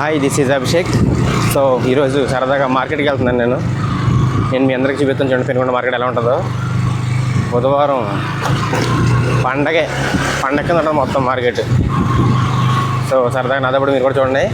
Hi, this is Abhishek. So ఈరోజు సరదాగా మార్కెట్కి వెళ్తున్నాను. నేను మీ అందరికీ చూపిస్తాను. చూడండి పెనుగొండ మార్కెట్ ఎలా ఉంటుందో. బుధవారం పండగ కింద ఉంటుంది మొత్తం మార్కెట్. సో సరదాగా నాదప్పుడు మీరు కూడా చూడండి.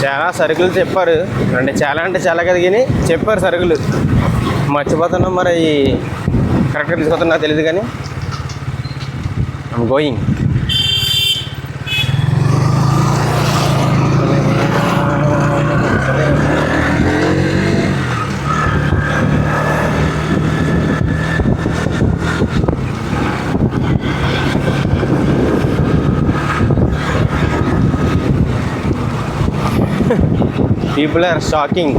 చాలా సరుకులు చెప్పారు అంటే చాలా కదా కానీ చెప్పారు సరుకులు మర్చిపోతున్నాం. మరి కరెక్ట్గా తీసుకొస్తున్నా నాకు తెలియదు కానీ I'm going. People are shocking.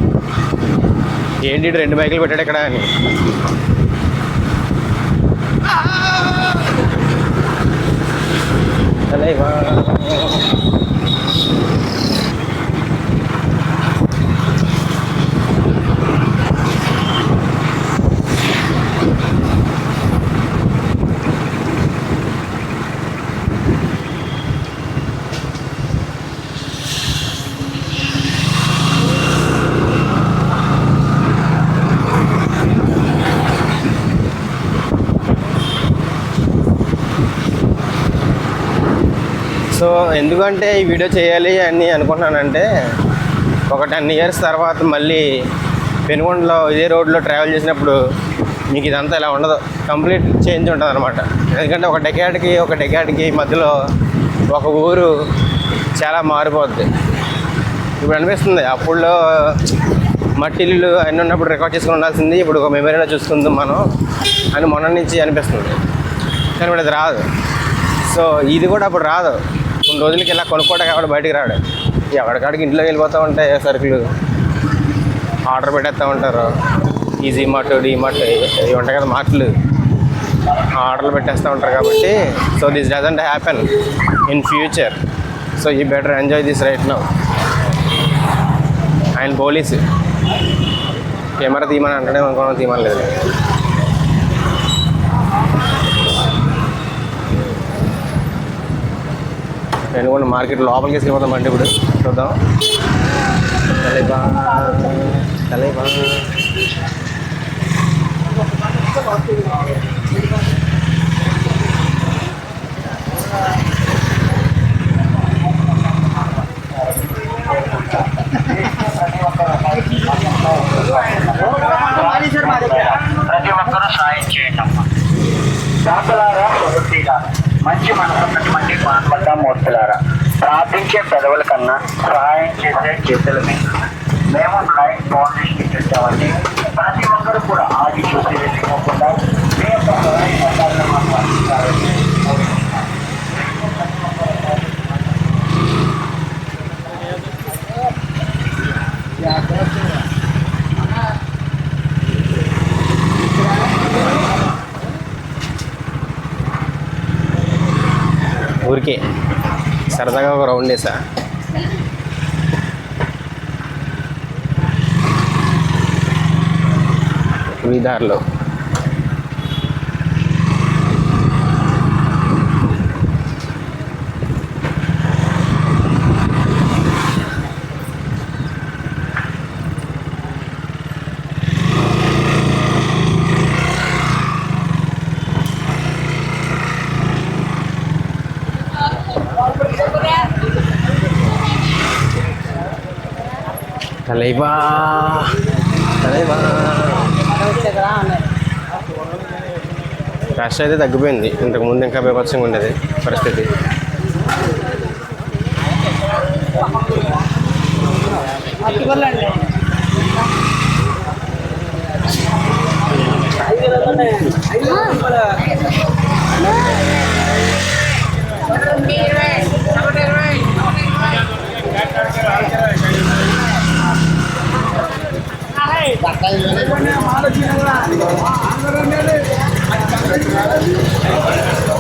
ఏంటి 2 బైకులు పెట్టాడు ఇక్కడ అని. సో ఎందుకంటే ఈ వీడియో చేయాలి అని అనుకుంటున్నానంటే ఒక 10 years తర్వాత మళ్ళీ పెనుగొండలో ఇదే రోడ్లో ట్రావెల్ చేసినప్పుడు మీకు ఇదంతా ఇలా ఉండదు. కంప్లీట్ చేంజ్ ఉంటుంది అనమాట. ఎందుకంటే ఒక డెకాడ్కి మధ్యలో ఒక ఊరు చాలా మారిపోద్ది. ఇప్పుడు అనిపిస్తుంది అప్పుడులో మట్టి ఇల్లు అన్నీ ఉన్నప్పుడు రికార్డ్ చేసుకుని ఉండాల్సింది ఇప్పుడు ఒక మెమరీలో చూసుకుందాం మనం అని మొన్న నుంచి అనిపిస్తుంది. కానీ ఇప్పుడు అది రాదు. సో ఇది కూడా అప్పుడు రాదు. కొన్ని రోజులకి ఇలా కొనుక్కోవడం కాబట్టి బయటికి రాడు. ఎవరికాడికి ఇంట్లోకి వెళ్ళిపోతూ ఉంటాయి సరుకులు, ఆర్డర్ పెట్టేస్తూ ఉంటారు. ఈజీ మార్ట్, డీమార్ట్ ఇవి ఉంటాయి కదా మార్ట్లు, ఆర్డర్లు పెట్టేస్తూ ఉంటారు కాబట్టి so this doesn't happen in future. So you better enjoy this right now. ఆయన పోలీసు కెమెరా తీయమని అంటేనే అనుకోవడం తీయమని లేదు. నేను కూడా మార్కెట్ లోపలికి తీసుకెళ్ళిపోతాం అంటే ఇప్పుడు చూద్దాం. తలైబా ప్రతి ఒక్కరూ సాయం చేయండి అమ్మా. దాతలారా, మంచి మనసున్నటువంటి మూర్తులారా, ప్రార్థించే పెదవుల కన్నా సహాయం చేసే చేతుల మీద మేము లైఫ్ ఫౌండేషన్ చేస్తామండి. ప్రతి ఒక్కరు కూడా ఆగి చూసి వెళ్ళిపోకుండా మీ యొక్క సహాయం పొందాలని మాకు అందిస్తారండి. ఊరికే సరదాగా ఒక రౌండ్ వేసా. ఈ దారిలో తలైబా రష్ అయితే తగ్గిపోయింది. ఇంతకుముందు ఇంకా బీభత్సంగా ఉండేది పరిస్థితి.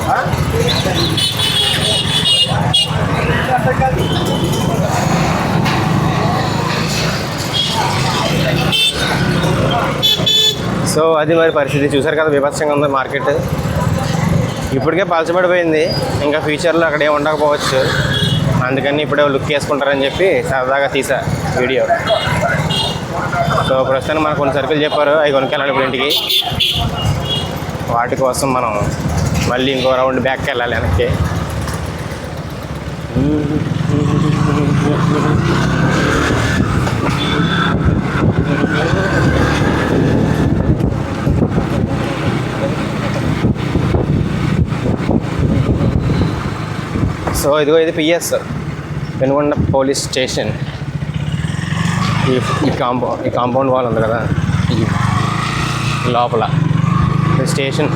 Hah? అది మరి పరిస్థితి చూసారు కదా, బీభత్సంగా ఉంది మార్కెట్. ఇప్పటికే పలచబడిపోయింది, ఇంకా ఫ్యూచర్లో అక్కడ ఏమి ఉండకపోవచ్చు. అందుకని ఇప్పుడే లుక్ వేసుకుంటారని చెప్పి సరదాగా తీసా వీడియో. సో ప్రస్తుతానికి మనకు కొన్ని సరుకులు చెప్పారు, అవి కొనుక్కెళ్ళాలి ఇప్పుడు ఇంటికి. వాటి కోసం మనం మళ్ళీ ఇంకో రౌండ్ బ్యాక్కి వెళ్ళాలి వెనక్కి. సో ఇదిగో ఇది పిఎస్ పెనుగొండ పోలీస్ స్టేషన్. ఈ కాంపౌండ్ వాల్ ఉంది కదా, ఈ లోపల స్టేషన్.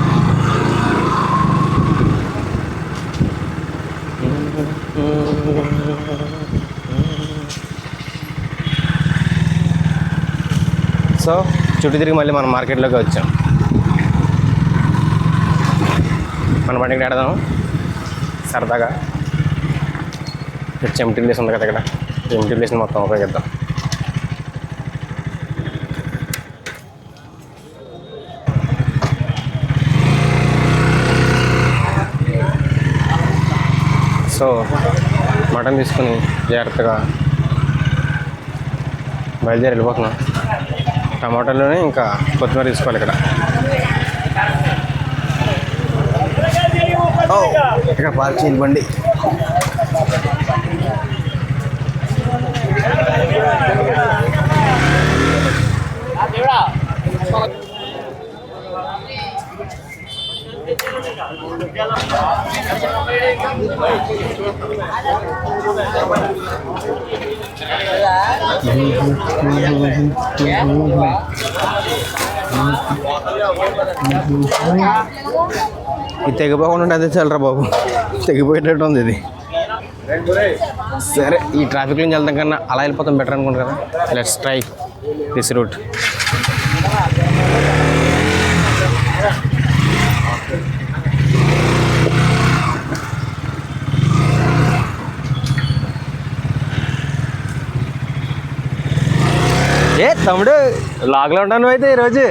సో చుట్టూ తిరిగి మళ్ళీ మనం మార్కెట్లోకి వచ్చాం. మన బండికి ఆడదాం సరదాగా. ఎంటీ ప్లేస్ ఉంది కదా ఇక్కడ, ఎంటీ ప్లేస్ని మొత్తం ఉపయోగిద్దాం. సో మటన్ తీసుకుని జాగ్రత్తగా బయలుదేరి వెళ్ళిపోతున్నాం. టమాటాలోనే ఇంకా కొత్తిమీర తీసుకోవాలి ఇక్కడ. ఇక్కడ పార్క్ చేయాలి బండి. ఇది తెగిపోకుండా అదే చల్లరా బాబు, తెగిపోయేటట్టు ఉంది ఇది. సరే ఈ ట్రాఫిక్ నుంచి వెళ్తాం కన్నా అలా వెళ్ళిపోతాం బెటర్ అనుకుంటా కదా. Let's try this route. ఏ తమ్ముడు లాగ్లో ఉంటాను అయితే ఈరోజు.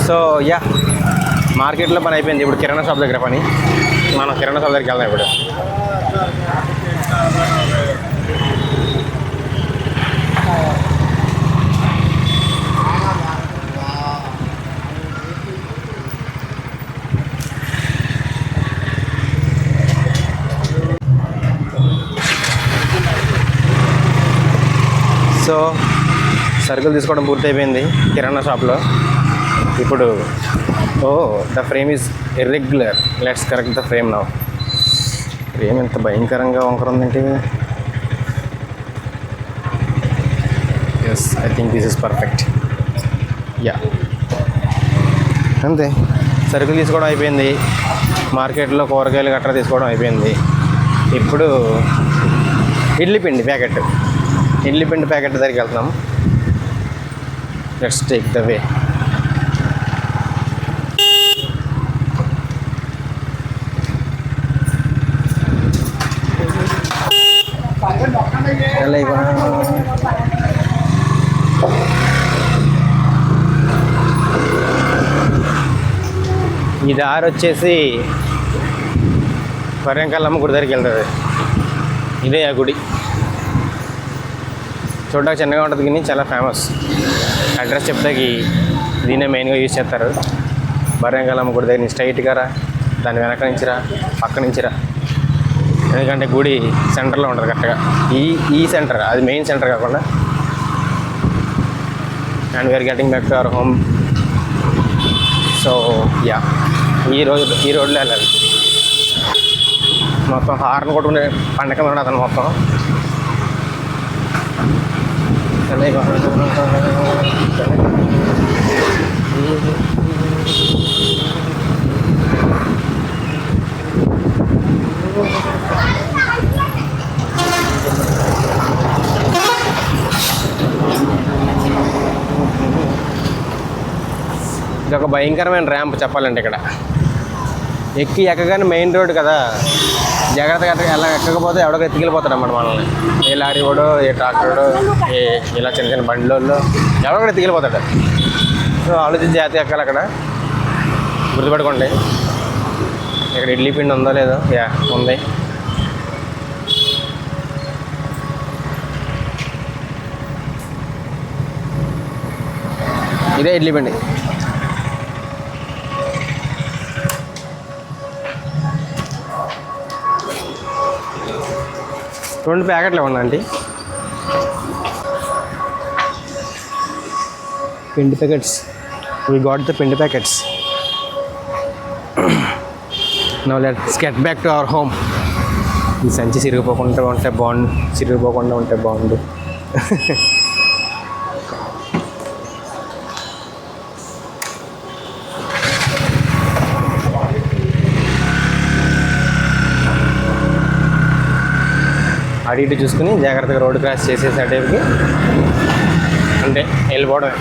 సో యా మార్కెట్లో పని అయిపోయింది. ఇప్పుడు కిరాణా షాప్ దగ్గర పని. మనం కిరాణా షాప్ దగ్గరికి వెళ్దాం ఇప్పుడు. సో సరుకులు తీసుకోవడం పూర్తయిపోయింది కిరాణా షాప్లో. ఇప్పుడు the frame is irregular, let's correct the frame now. Frame ఎంత భయంకరంగా వంకర ఉందంటే. Yes, I think this is perfect. Yeah అంతే, సరుకులు తీసుకోవడం అయిపోయింది. మార్కెట్లో కూరగాయలు గట్రా తీసుకోవడం అయిపోయింది. ఇప్పుడు ఇడ్లీ పిండి ప్యాకెట్ దగ్గరికి వెళ్తున్నాం. Let's take the way. ఈ దారి వచ్చేసి వరంగల్లమ్మ గుడి దగ్గరికి వెళ్తుంది. ఇదే ఆ గుడి. చూడడానికి చిన్నగా ఉంటుంది కానీ చాలా ఫేమస్. అడ్రస్ చెప్తాకి దీన్నే మెయిన్గా యూజ్ చేస్తారు. వరంగల్లమ్మ గుడి దగ్గర నుంచి స్ట్రైట్గా రా, దాని వెనక నుంచి రా, పక్క నుంచి రా. ఎందుకంటే గుడి సెంటర్లో ఉంటుంది కరెక్ట్గా. ఈ సెంటర్, అది మెయిన్ సెంటర్ కాకుండా. And we're getting back to our home. So yeah ఈ రోడ్లో వెళ్ళాలి. మొత్తం హార్న్ కొట్టుకునే పండగ ఉన్నాడు అతను మొత్తం. ఇది ఒక భయంకరమైన ర్యాంప్ చెప్పాలంటే. ఇక్కడ ఎక్కగానే మెయిన్ రోడ్ కదా, జాగ్రత్తగా ఎలా ఎక్కకపోతే ఎవడో ఎత్తుకెళ్ళిపోతాడు అన్నమాట మనల్ని. ఏ లారీ వాడు, ఏ ట్రాక్టరు, ఏ ఇలా చిన్న చిన్న బండ్లలో ఎవడో ఎత్తుకెళ్ళిపోతాడు. సో ఆలోచించి జాగ్రత్తగా ఎక్కాలి. అక్కడ గుర్తుపెట్టుకోండి. ఇక్కడ ఇడ్లీ పిండి ఉందో లేదో, యా ఉంది. ఇదే ఇడ్లీ పిండి. రెండు ప్యాకెట్లు ఇవ్వండి ఆంటీ. పిండి ప్యాకెట్స్. వీ గాట్ ద పిండి packets. Now let's get back to our home. ఈ సంచి చిరిగిపోకుండా ఉంటే బాగుండు. అటు ఇటు చూసుకుని జాగ్రత్తగా రోడ్డు క్రాస్ చేసేసి అటేపుకి అంటే వెళ్ళిపోవడమే.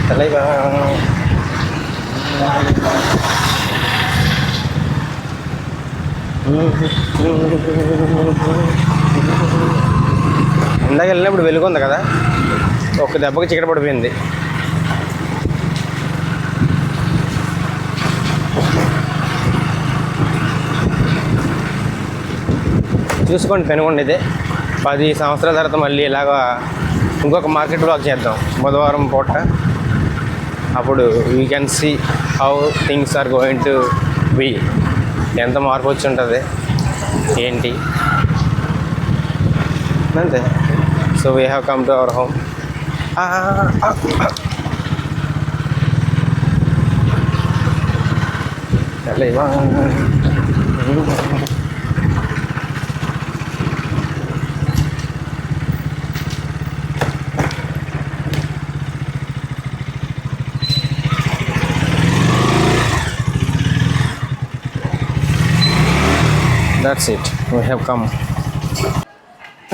తలైవా ఇందాక వెళ్ళినప్పుడు వెలుగుంది కదా, ఒక్క దెబ్బకి చీకటి పడిపోయింది. చూసుకోండి పెనుగొండ ఇదే. 10 సంవత్సరాల తర్వాత మళ్ళీ ఇలాగా ఇంకొక మార్కెట్ బ్లాగ్ చేద్దాం బుధవారం పూట. అప్పుడు you can see how things are going to be. ఎంత మార్పు వచ్చి ఉంటుంది ఏంటి అంతే. So we have come to our home. That's it, we have come.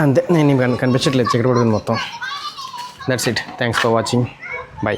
అంతే, నేను కనిపించట్లేదు, చీకటి పడుతుంది మొత్తం. That's it, thanks for watching, by.